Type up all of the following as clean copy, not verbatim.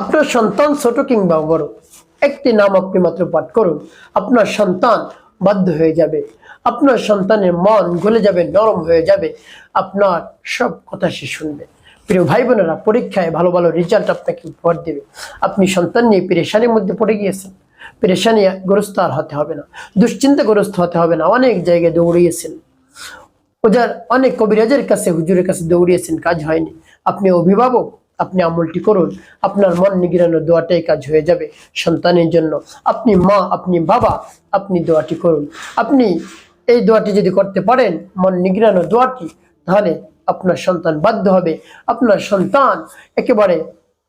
আপনার সন্তান ছোট কিংবা বড়, একটি নাম আপনি মাত্র পাঠ করুন, আপনার সন্তান বাধ্য হয়ে যাবে, আপনার সন্তানের মন গলে যাবে, নরম হয়ে যাবে, আপনার সব কথা সে শুনবে। প্রিয় ভাই বোনেরা, পরীক্ষায় ভালো ভালো রেজাল্ট আপনাকে উপহার দেবে। আপনি সন্তান নিয়ে পেরেশানির মধ্যে পড়ে গিয়েছেন, পেরেশানিগ্রস্ত আর হতে হবে না, দুশ্চিন্তাগ্রস্ত হতে হবে না। অনেক জায়গায় দৌড়িয়েছেন, ওজার অনেক কবিরাজের কাছে, হুজুরের কাছে দৌড়িয়েছেন, কাজ হয়নি। আপনি অভিভাবক, আপনি আমলটি করুন, আপনার মন নিগড়ানোর দোয়াটাই কাজ হয়ে যাবে সন্তানের জন্য। আপনি মা, আপনি বাবা, আপনি দোয়াটি করুন। আপনি এই দোয়াটি যদি করতে পারেন, মন নিগড়ানোর দোয়াটি, তাহলে আপনার সন্তান বাধ্য হবে। আপনার সন্তান একেবারে,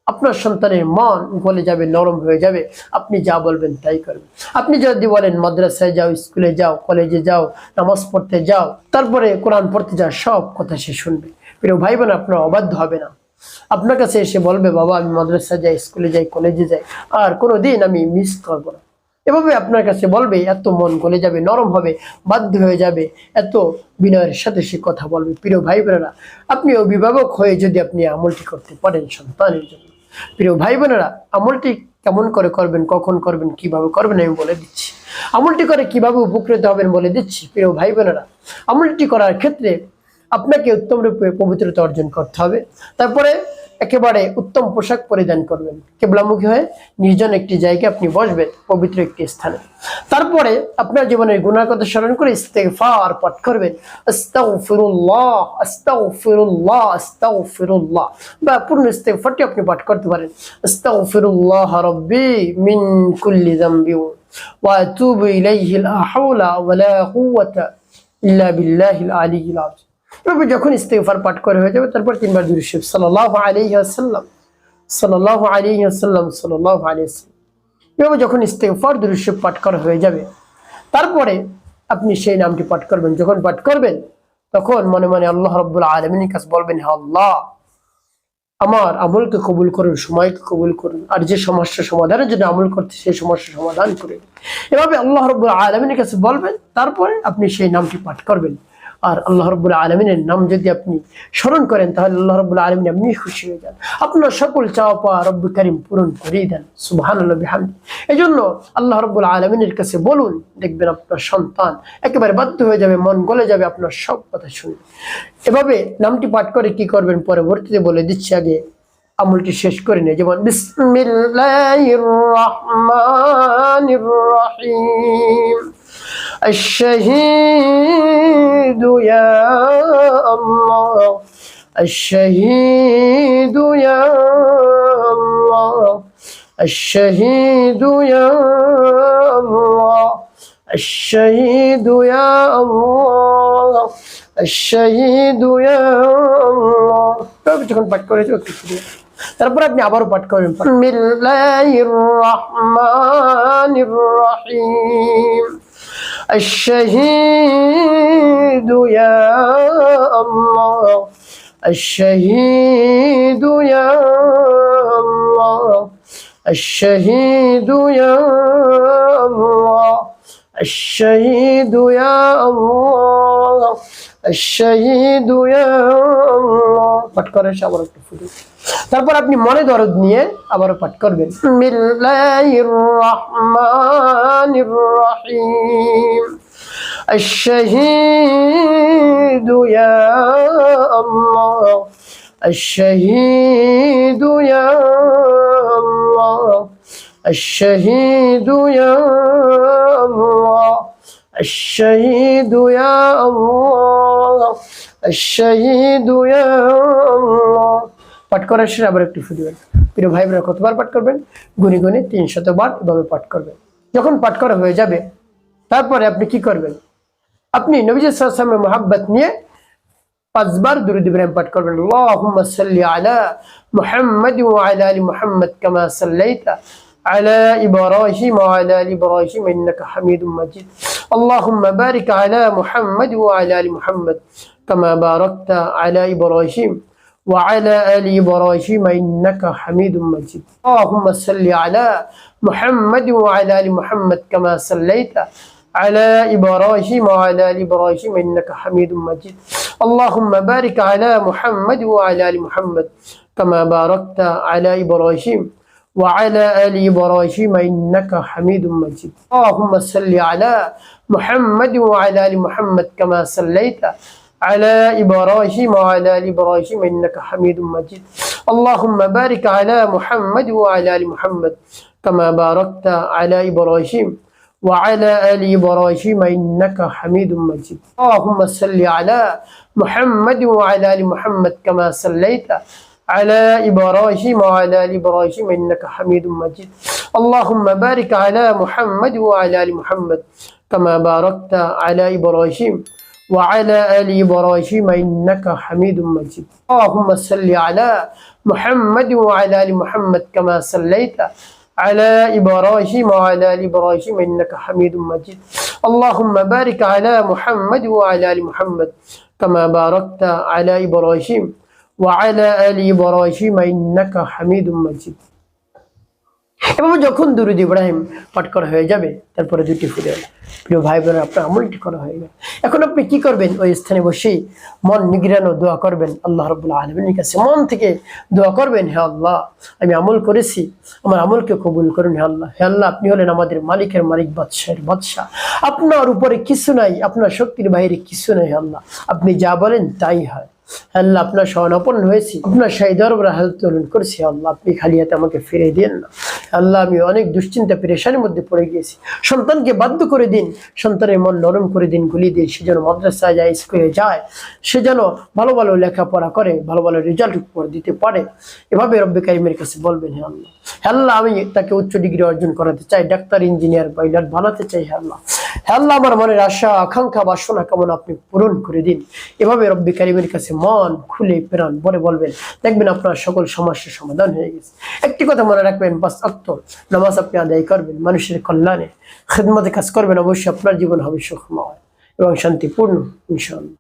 আপনার সন্তানের মন গলে যাবে, নরম হয়ে যাবে, আপনি যা বলবেন তাই করবেন। আপনি যদি বলেন মাদ্রাসায় যাও, স্কুলে যাও, কলেজে যাও, নামাজ পড়তে যাও, তারপরে কোরআন পড়তে যাও, সব কথা সে শুনবে। প্রিয় ভাই বোন, আপনার অবাধ্য হবে না। আপনার কাছে এসে বলবে, বাবা আমি মাদ্রাসায় যাই, স্কুলে যাই, কলেজে যাই, আর কোনোদিন আমি মিস করবো না। এভাবে আপনার কাছে বলবে, এত মন গলে যাবে, নরম হবে, বাধ্য হয়ে যাবে, এত বিনয়ের সাথে সে কথা বলবে। প্রিয় ভাই বোনেরা, আপনি অভিভাবক হয়ে যদি আপনি আমলটি করতে পারেন সন্তানের জন্য, প্রিয় ভাই বোনেরা, আমলটি কেমন করে করবেন, কখন করবেন, কিভাবে করবেন আমি বলে দিচ্ছি। আমলটি করে কিভাবে উপকৃত হবেন বলে দিচ্ছি। প্রিয় ভাই বোনেরা, আমলটি করার ক্ষেত্রে আপনাকে উত্তম রূপে পবিত্রতা অর্জন করতে হবে। তারপরে একেবারে উত্তম পোশাক পরিধান করবেন, কেবলামুখী হয়ে নির্জন একটি জায়গায় আপনি বসবেন, পবিত্র একটি স্থানে। তারপরে আপনার জীবনের গুনার কথা স্মরণ করে ইস্তেগফার পাঠ করবেন, আস্তাগফিরুল্লাহ আস্তাগফিরুল্লাহ আস্তাগফিরুল্লাহ, বা পূর্ণ ইস্তেগফারটি আপনি পাঠ করতে পারেন। আস্তাগফিরুল্লাহ রাব্বি মিন কুল্লি যামবি ওয়া আতুবু ইলাইহি লা হাওলা ওয়া লা কুওয়াতা ইল্লা বিল্লাহিল আলিয়্যিল আযীম। এভাবে যখন ইস্তেগফার পাঠ করে হয়ে যাবে, তারপর তিনবার দুরূদ শরীফ সাল্লাল্লাহু আলাইহি ওয়াসাল্লাম সাল্লাল্লাহু আলাইহি ওয়াসাল্লাম সাল্লাল্লাহু আলাইহি ওয়াসাল্লাম, এভাবে যখন ইস্তেগফার দুরূদ শরীফ পাঠ করা হয়ে যাবে, তারপরে আপনি সেই নামটি পাঠ করবেন। যখন পাঠ করবেন, তখন মনে মনে আল্লাহ রাব্বুল আলামিনের কাছে বলবেন, হে আল্লাহ, আমার আমলকে কবুল করুন, সময়কে কবুল করুন, আর যে সমস্যা সমাধানের জন্য আমল করতে, সেই সমস্যা সমাধান করে। এভাবে আল্লাহ রাব্বুল আলামিনের কাছে বলবেন, তারপরে আপনি সেই নামটি পাঠ করবেন। আর আল্লাহ রাব্বুল আলামিনের নাম যদি আপনি স্মরণ করেন, তাহলে আল্লাহ রাব্বুল আলামিন এমনি খুশি হয়ে যান, আপনার সকল চাওয়া পাওয়া রব্বুল কারীম পূরণ করে দেন। সুবহানাল্লাহ বিহামদি। এজন্য আল্লাহ রাব্বুল আলামিনের কাছে বলুন, দেখবেন আপনার সন্তান একেবারে বাধ্য হয়ে যাবে, মন গলে যাবে, আপনার সব কথা শুনবে। এভাবে নামটি পাঠ করে কি করবেন পরবর্তীতে বলে দিচ্ছি, আগে আমলটি শেষ করে নিয়ে। যেমন বিসমিল্লাহির রহমানির রহিম, الشهيد يا الله الشهيد يا الله الشهيد يا الله الشهيد يا الله الشهيد يا الله। যখন পাঠ করে তারপর আপনি আবারও পাঠ করেন, বিসমিল্লাহির রহমানির রহিম, الشهيد يا الله الشهيد يا الله الشهيد يا الله الشهيد يا الله الشهيد يا الله। পাঠ করেন আবার একটু ফুটে, তারপর আপনি মনে দরদ নিয়ে আবারও পাঠ করবেন, বিসমিল্লাহির রহমানির রহিম, الشهيد يا الله الشهيد يا الله الشهيد يا الله الشهيد يا الله الشهيد يا الله। পাঠ করার শেষে আবার একটু ফুটবেন। প্রিয় ভাই বোনেরা, কতবার পাঠ করবেন? গুনি গুনি 300 বার এভাবে পাঠ করবেন। যখন পাঠ করা হয়ে যাবে, তারপরে আপনি কি করবেন? আপনি নবী সাল্লাল্লাহু আলাইহি ওয়াসাল্লামের মহব্বত নিয়ে 5 বার দুরূদ ইব্রাহিম পাঠ করবেন। আল্লাহুম্মা সাল্লি আলা মুহাম্মাদ ওয়া আলা আলি মুহাম্মাদ কামা সাল্লাইতা আলা ইব্রাহিম ওয়া আলা আলি ইব্রাহিম ইন্নাকা হামিদুম মাজিদ। আল্লাহুম্মা বারিক আলা মুহাম্মাদ ওয়া আলা আলি মুহাম্মাদ কামা বারাকতা আলা ইব্রাহিম وعلى آل إبراهيم إنك حميد مجيد. اللهم صل على محمد وعلى آل محمد كما صليت على إبراهيم وعلى آل إبراهيم إنك حميد مجيد. اللهم بارك على محمد وعلى آل محمد كما باركت على إبراهيم وعلى آل إبراهيم إنك حميد مجيد اللهم صل على محمد وعلى آل محمد كما صليت على إبراهيم وعلى آل إبراهيم إنك حميد مجيد اللهم بارك على محمد وعلى آل محمد كما باركت على إبراهيم وعلى آل إبراهيم إنك حميد مجيد اللهم صل على محمد وعلى آل محمد كما صليت على إبراهيم وعلى آل إبراهيم إنك حميد مجيد اللهم بارك على محمد وعلى آل محمد كما باركت على إبراهيم وعلى آل إبراهيم إنك حميد مجيد اللهم صل على محمد وعلى آل محمد كما صليت على إبراهيم وعلى آل إبراهيم إنك حميد مجيد اللهم بارك على محمد وعلى آل محمد كما باركت على إبراهيم وعلى آل إبراهيم إنك حميد مجيد এভাবে যখন দুরূদ ইব্রাহিম পাঠ করা হয়ে যাবে তারপরে দুটি ফুলে প্রিয় ভাই বোনেরা আপনার আমলটি করা হয়ে গেল এখন আপনি কি করবেন ওই স্থানে বসেই মন নিগড়ানো দোয়া করবেন আল্লাহ রাব্বুল আলামিনের কাছে মন থেকে দোয়া করবেন হে আল্লাহ আমি আমল করেছি আমার আমলকে কবুল করুন হে আল্লাহ আপনি হলেন আমাদের মালিকের মালিক বাদশাহের বাদশা আপনার উপরে কিছু নাই আপনার শক্তির বাইরে কিছু নাই আল্লাহ আপনি যা বলেন তাই হয় আল্লাহ আপনার শরণাপন্ন হয়েছি আপনার সেই দরবারে হাত তোলন করেছি আল্লাহ আপনি খালি হাতে আমাকে ফিরিয়ে দিন না আল্লাহ আমি অনেক দুশ্চিন্তা পেরেশানির মধ্যে পড়ে গিয়েছি সন্তানকে বাধ্য করে দিন সন্তানের মন নরম করে দিন গুলি দিন সে যেন মাদ্রাসায় যায় স্কুলে যায় সে যেন ভালো ভালো লেখাপড়া করে ভালো ভালো রেজাল্ট উপর দিতে পারে এভাবে রব্বে কারিমের কাছে বলবেন হে আল্লাহ আল্লাহ আমি তাকে উচ্চ ডিগ্রি অর্জন করাতে চাই ডাক্তার ইঞ্জিনিয়ার পাইলট বানাতে চাই হে আল্লাহ আমার মনের আশা আকাঙ্ক্ষা বাসনা কামনা আপনি পূরণ করে দিন এভাবে রব্বে কারিমের কাছে মন খুলে প্রাণ ভরে বলবেন দেখবেন আপনার সকল সমস্যার সমাধান হয়ে গেছে একটি কথা মনে রাখবেন পাঁচ ওয়াক্ত নামাজ আপনি আদায় করবেন মানুষের কল্যাণে খিদমতে কাজ করবেন অবশ্যই আপনার জীবন হবে সুখময় এবং শান্তিপূর্ণ ইনশাআল্লাহ